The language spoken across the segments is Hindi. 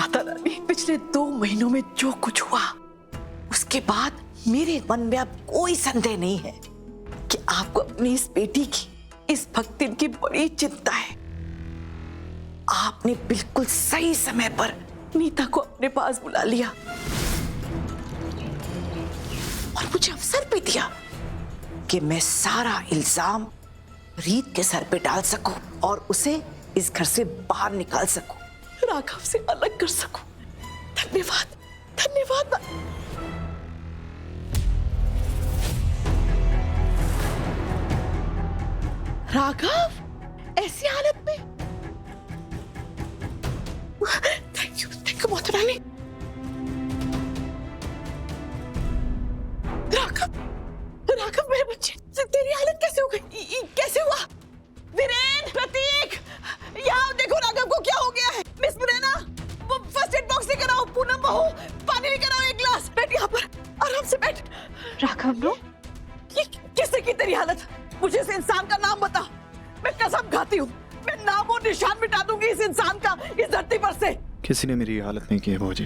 माता रानी, पिछले 2 महीनों में जो कुछ हुआ उसके बाद मेरे मन में अब कोई संदेह नहीं है कि आपको अपनी इस बेटी की, इस भक्तिन की बड़ी चिंता है। आपने बिल्कुल सही समय पर नीता को अपने पास बुला लिया और मुझे अवसर भी दिया कि मैं सारा इल्जाम रीत के सर पे डाल सकूं और उसे इस घर से बाहर निकाल सकूं, राघव से अलग कर सकूं। धन्यवाद, धन्यवाद। राघव ऐसी हालत में? Thank you Mata Rani. राघव मेरे बच्चे, तेरी हालत कैसे हो गई? कैसे हुआ? वीरेन, प्रतीक, यहाँ देखो राघव को क्या हो गया है। मिस मुरैना, वो फर्स्ट एड बॉक्स लेकर आओ। पूनम बहू, पानी लेकर आओ 1 गिलास। बैठ यहाँ पर, आराम से बैठ। राघव ब्रो, ये किसने की तेरी हालत? मुझे इस इंसान का नाम बता। मैं कसम खाती हूँ, मैं नाम और निशान मिटा दूंगी इस इंसान का इस धरती पर से। किसी ने मेरी ये हालत नहीं की है भौजी,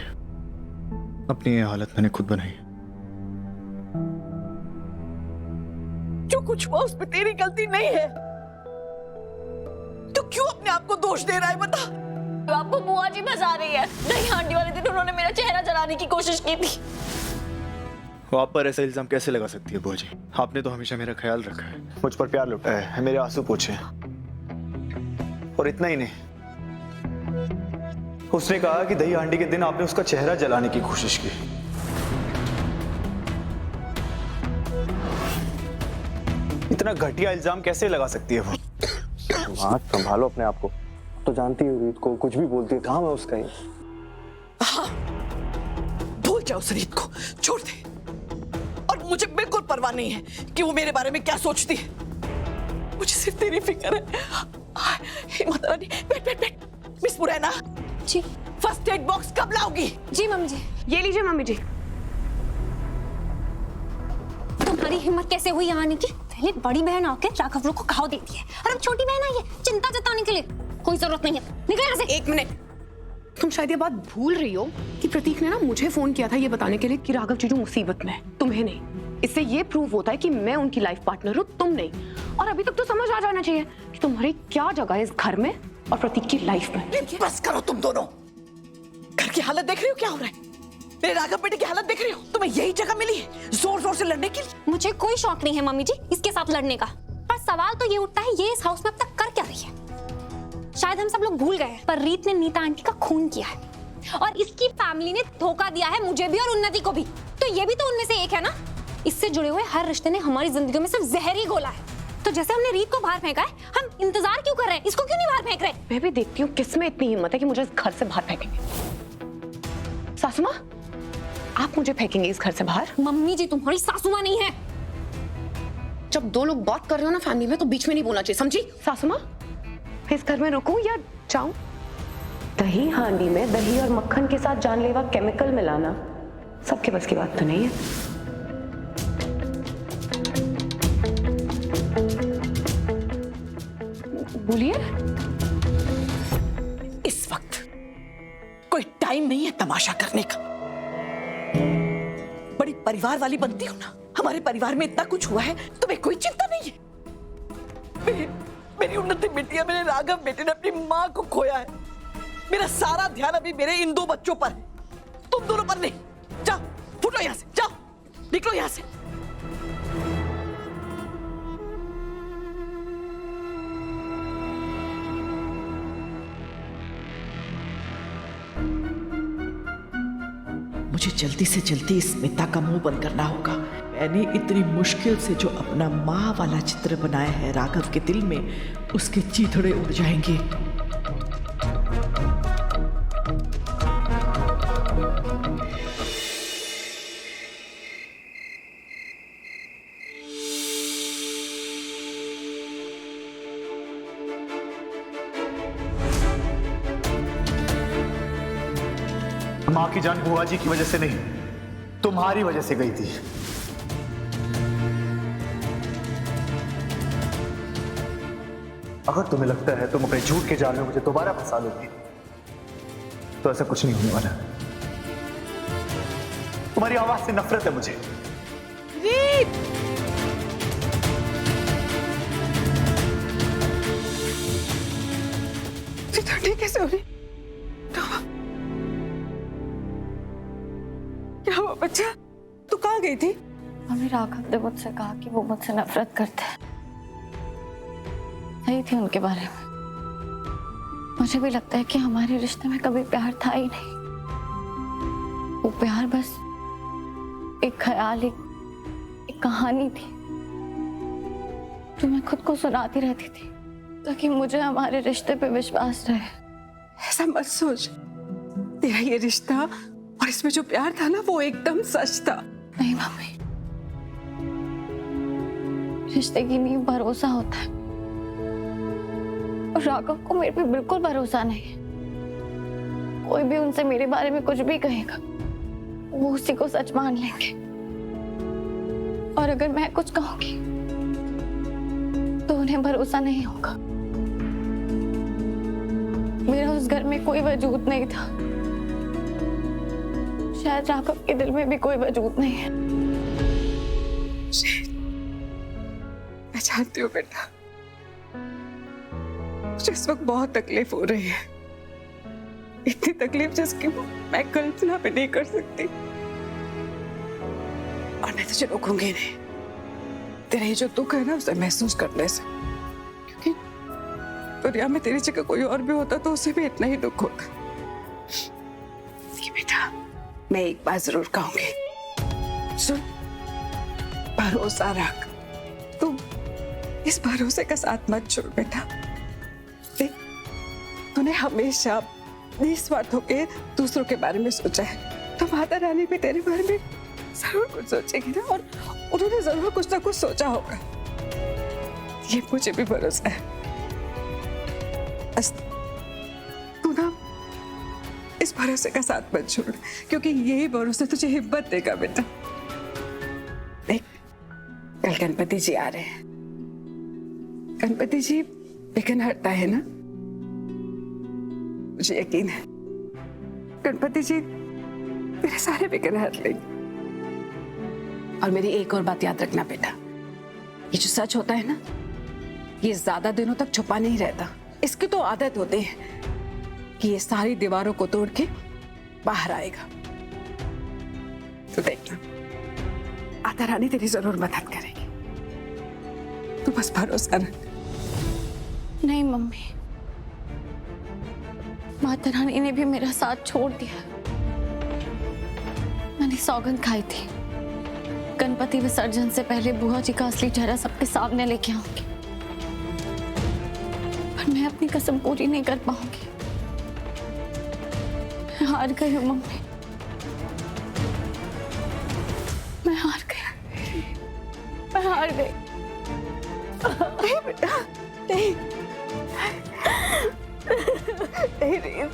अपनी ये हालत मैंने खुद बनाई। जो कुछ हुआ उसमें तेरी गलती नहीं है, तो क्यों अपने आप को दोष दे रहा है? बता। आपको बुआ जी बजा रही है। दही हांडी वाले दिन उन्होंने मेरा चेहरा जलाने की कोशिश की थी। वो आप पर ऐसा इल्जाम कैसे लगा सकती है भौजी? आपने तो हमेशा मेरा ख्याल रखा है, मुझ पर प्यार लुटाया है, मेरे आंसू पोंछे हैं। और इतना ही नहीं, उसने कहा कि दही हांडी के दिन आपने उसका चेहरा जलाने की कोशिश की। इतना घटिया इल्जाम कैसे लगा सकती है वो? हाँ, संभालो अपने आप को। तो जानती हो रीत को, कुछ भी बोलती है, काम है उसका ही। हाँ, भूल जाओ उस रीत को, छोड़ दे। और मुझे बिल्कुल परवाह नहीं है कि वो मेरे बारे में क्या सोचती है। मुझे सिर्फ तेरी फिक्र है। हे माता रानी, बैठ। मिस मुरैना जी, फर्स्ट एड बॉक्स कब लाओगी? जी मम्मी जी। ये लीजिए मम्मी जी। तुम्हारी हिम्मत कैसे हुई यहाँ आने की? पहले बड़ी बहन आके राघव को घाव देती है और अब छोटी बहन आई है चिंता जताने के लिए। कोई जरूरत नहीं है, निकल यहाँ से। 1 मिनट, तुम शायद ये बात भूल रही हो कि प्रतीक ने ना मुझे फोन किया था ये बताने के लिए कि राघव जीजू मुसीबत में है, तुम्हें नहीं। इससे ये प्रूव होता है कि मैं उनकी लाइफ पार्टनर हूँ, तुम नहीं। और अभी तक तो समझ आ जाना चाहिए कि तुम्हारी क्या जगह है इस घर में और प्रतीक की लाइफ में। बस करो तुम दोनों। घर की हालत देख रही हो क्या हो रहा है? मेरे राघव बेटे की हालत देख रही हो? तुम्हें यही जगह मिली है जोर जोर से लड़ने के लिए? मुझे कोई शौक नहीं है मम्मी जी इसके साथ लड़ने का, पर सवाल तो ये उठता है ये इस हाउस में अब तक कर क्या रही है? शायद हम सब लोग भूल गए हैं, पर रीत ने नीता आंटी का खून किया है और इसकी फैमिली ने धोखा दिया है मुझे भी और उन्नति को भी। तो ये भी तो उनमें से एक है ना। इससे जुड़े हुए हर रिश्ते ने हमारी जिंदगी में सिर्फ जहर ही घोला है। तो जैसे हमने रीत को बाहर फेंका है, हम इंतजार क्यों कर रहे हैं? इसको क्यों नहीं बाहर फेंक रहे? मैं भी देखती हूँ किसमें इतनी हिम्मत है कि मुझे इस घर से बाहर फेंकेंगे। सासू माँ, आप मुझे फेंकेंगे इस घर से बाहर? मम्मी जी तुम्हारी सासू माँ नहीं है। जब 2 लोग बात कर रहे हो ना फैमिली में, तो बीच में नहीं बोलना चाहिए, समझी? सासू माँ, इस घर में रुकूं या जाऊं? दही हांडी में दही और मक्खन के साथ जानलेवा केमिकल मिलाना सबके बस की बात तो नहीं है। बोलिए। इस वक्त कोई टाइम नहीं है तमाशा करने का। बड़ी परिवार वाली बनती हो ना। हमारे परिवार में इतना कुछ हुआ है, तुम्हें कोई चिंता नहीं है? मेरी उन्नति बेटी है, मेरे राघव बेटे ने अपनी माँ को खोया है। मेरा सारा ध्यान अभी मेरे इन 2 बच्चों पर है, तुम दोनों पर नहीं। जाओ, फुटो यहाँ से, जाओ, निकलो यहाँ से। मुझे जल्दी से जल्दी स्मिता का मुंह बंद करना होगा। मैंने इतनी मुश्किल से जो अपना माँ वाला चित्र बनाया है राघव के दिल में, उसके चीथड़े उड़ जाएंगे। माँ की जान बुआ जी की वजह से नहीं, तुम्हारी वजह से गई थी। अगर तुम्हें लगता है तुम अपने झूठ के जाल में मुझे दोबारा फंसा लोगी, तो ऐसा कुछ नहीं होने वाला। तुम्हारी आवाज से नफरत है मुझे। रीत, ठंडी कैसे हो रही? क्या हुआ बच्चा? तू कहाँ गई थी? मम्मी, राघव ने मुझसे कहा कि वो मुझसे नफरत करते हैं। सही थी उनके बारे में। मुझे भी लगता है कि हमारे रिश्ते में कभी प्यार था ही नहीं। वो प्यार बस एक ख्याल, एक कहानी थी जो मैं खुद को सुनाती रहती थी ताकि मुझे हमारे रिश्ते पे विश्वास रहे। ऐसा मत सोच। तेरा ये रिश्ता और इसमें जो प्यार था ना, वो एकदम सच था। नहीं मम्मी, रिश्ते की नींव भरोसा होता है और राघव को मेरे पे बिल्कुल भरोसा नहीं है। कोई भी उनसे मेरे बारे में कुछ भी कहेगा, वो उसी को सच मान लेंगे। और अगर मैं कुछ कहूंगी तो उन्हें भरोसा नहीं होगा। मेरा उस घर में कोई वजूद नहीं था। शायद राघव के दिल में भी कोई वजूद नहीं है। मैं जानती हूँ बेटा, मुझे इस वक्त बहुत तकलीफ हो रही है। इतनी तकलीफ जिसकी मैं कल्पना भी नहीं कर सकती। और मैं तुझे रोकूंगी नहीं। तेरा ये जो दुख है ना, उसे महसूस करने से। क्योंकि दुनिया में तेरी जगह कोई और भी होता तो उसे भी इतना ही दुख होता। ये बेटा, मैं एक बात जरूर कहूंगी। सुन, भरोसा रख। तुम इस भरोसे का साथ मत छोड़ बेटा। देख, तूने हमेशा निस्वार्थ होकर दूसरों के बारे में सोचा है, तो माता रानी भी तेरे बारे में जरूर कुछ सोचेगी ना, और उन्होंने जरूर कुछ ना कुछ सोचा होगा। ये मुझे भी भरोसा है। बस तू ना इस भरोसे का साथ मत छोड़, क्योंकि यही भरोसा तुझे हिम्मत देगा बेटा। देख, कल गणपति जी आ रहे हैं। गणपति जी विघ्न हरता है ना, मुझे यकीन है गणपति जी मेरे सारे विघ्न हर लेंगे। और मेरी एक और बात याद रखना बेटा, ये जो सच होता है ना, ये ज्यादा दिनों तक छुपा नहीं रहता। इसकी तो आदत होती है कि ये सारी दीवारों को तोड़ के बाहर आएगा। तो देखना, माता रानी तेरी जरूर मदद करेगी। तू बस भरोसा रख। नहीं मम्मी, माता रानी ने भी मेरा साथ छोड़ दिया। मैंने सौगंध खाई थी, गणपति विसर्जन से पहले बुआ जी का असली चेहरा सबके सामने लेके आऊंगी। पर मैं अपनी कसम पूरी नहीं कर पाऊंगी। मैं हार गई हूँ मम्मी, मैं हार गई, मैं हार गई। नहीं बेटा, नहीं नहीं रीत।